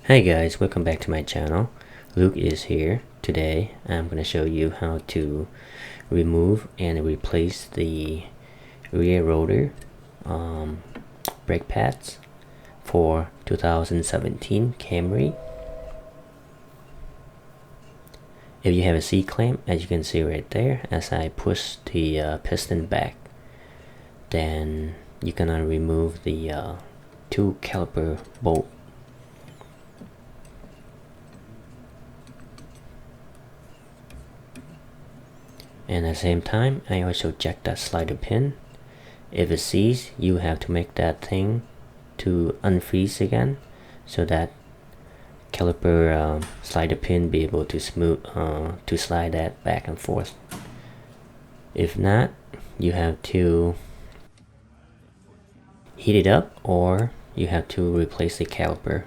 Hi guys, welcome back to my channel. Luke is here. Today I'm going to show you how to remove and replace the rear rotor brake pads for 2017 Camry. If you have a C-clamp, as you can see right there, as I push the piston back, then you're gonna remove the two caliper bolt. And at the same time, I also check that slider pin. If it seized, you have to make that thing to unfreeze again, so that caliper slider pin be able to to slide that back and forth. If not, you have to heat it up, or you have to replace the caliper.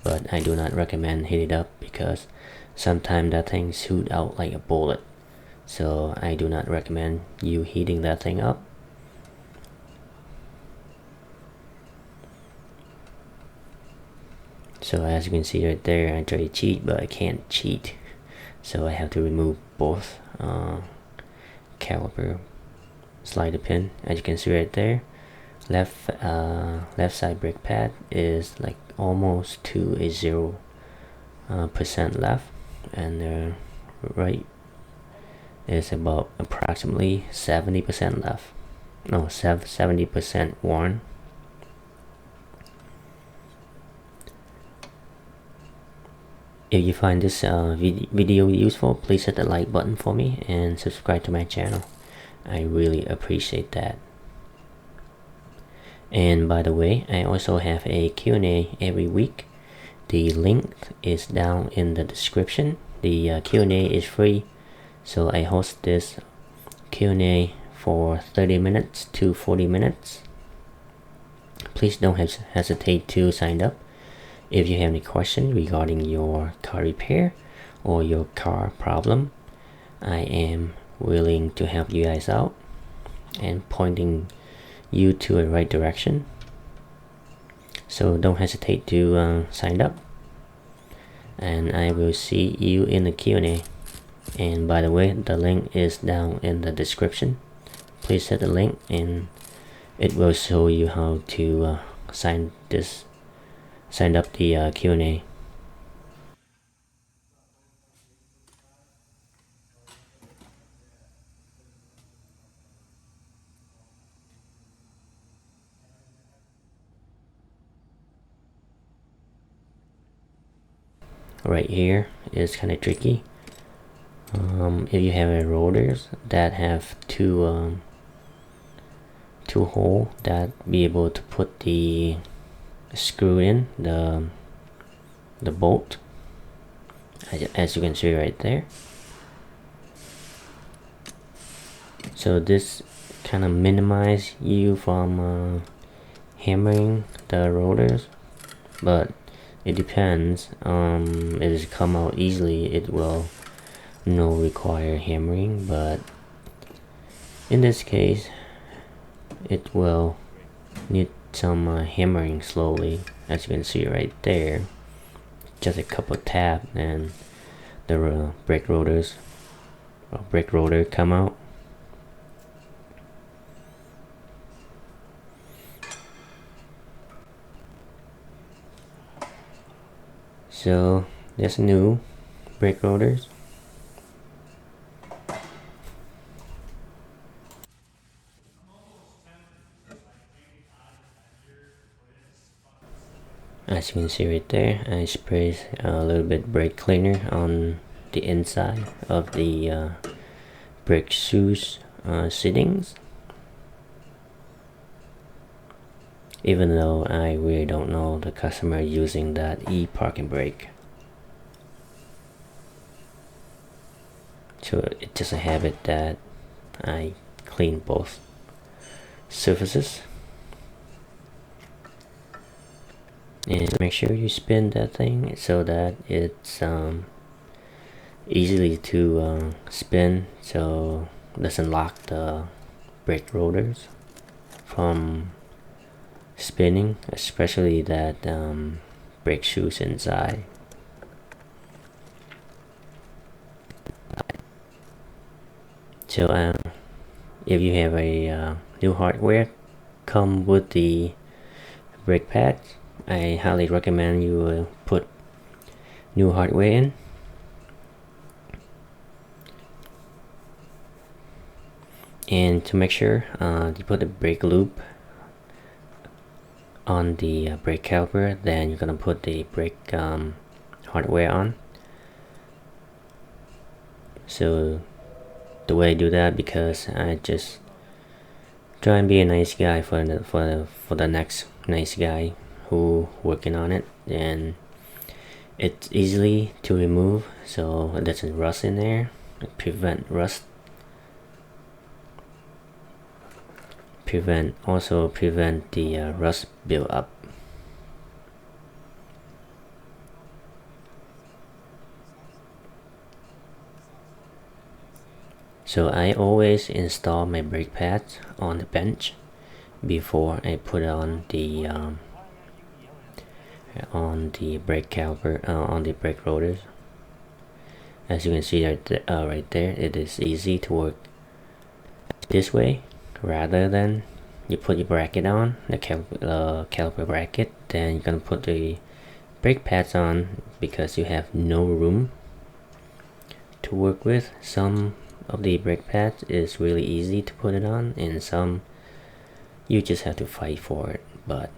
But I do not recommend heat it up because sometimes that thing shoots out like a bullet. So I do not recommend you heating that thing up. So as you can see right there, I try to cheat, but I can't cheat. So I have to remove both caliper slider pin. As you can see right there, left side brake pad is like almost to a 0% left, and the right is about approximately 70% left. No, 70% worn. If you find this video useful, please hit the like button for me and subscribe to my channel. I really appreciate that. And by the way, I also have a Q&A every week. The link is down in the description. The Q&A is free. So I host this Q&A for 30 minutes to 40 minutes. Please don't hesitate to sign up. If you have any questions regarding your car repair or your car problem, I am willing to help you guys out and pointing you to the right direction. So don't hesitate to sign up, and I will see you in the Q&A. And by the way, the link is down in the description. Please hit the link and it will show you how to sign up the Q&A. Right here is kind of tricky. If you have rotors that have two holes that be able to put the screw in the bolt, as you can see right there. So this kind of minimize you from hammering the rotors, but it depends. If it come out easily, it will no require hammering, but in this case it will need some hammering slowly. As you can see right there, just a couple tap and the brake rotor come out. So there's new brake rotors. As you can see right there, I sprayed a little bit brake cleaner on the inside of the brake shoes settings. Even though I really don't know the customer using that parking brake. So it's just a habit that I clean both surfaces. And make sure you spin that thing so that it's easily to spin, so it doesn't lock the brake rotors from spinning, especially that brake shoes inside. So if you have a new hardware come with the brake pads, I highly recommend you put new hardware in. And to make sure you put the brake loop on the brake caliper, then you're gonna put the brake hardware on. So the way I do that, because I just try and be a nice guy for the next nice guy who working on it, and it's easily to remove so it doesn't rust in there. Prevent rust. Also prevent the rust build up. So I always install my brake pads on the bench before I put on the brake caliper, on the brake rotors. As you can see right there, it is easy to work this way, rather than you put your bracket on, the caliper bracket, then you're gonna put the brake pads on because you have no room to work with. Some of the brake pads is really easy to put it on, and some you just have to fight for it. But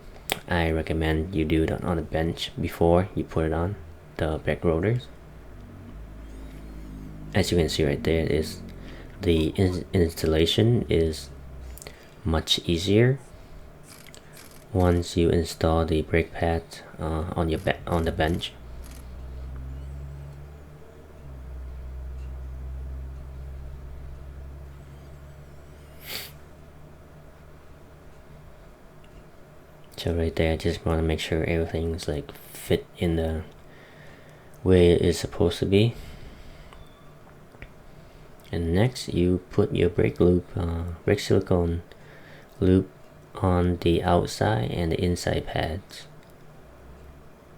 I recommend you do that on the bench before you put it on the brake rotors. As you can see right there, is the installation is much easier once you install the brake pad on the bench. So right there, I just want to make sure everything's like fit in the way it is supposed to be. And next, you put your brake loop, brake silicone loop on the outside and the inside pads.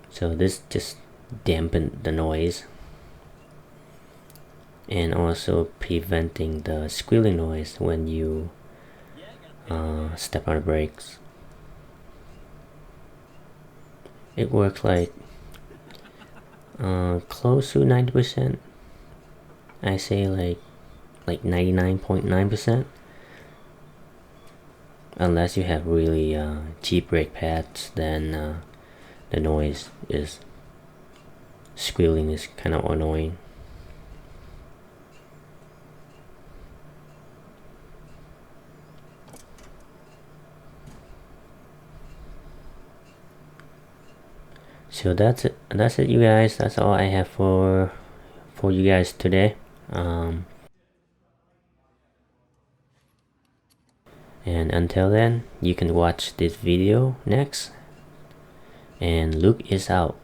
So this just dampen the noise, and also preventing the squealing noise when you step on the brakes. It works like close to 90%. I say like 99.9%, unless you have really cheap brake pads, then the noise is squealing is kind of annoying. So that's it you guys. That's all I have for you guys today. And until then, you can watch this video next, and Luke is out.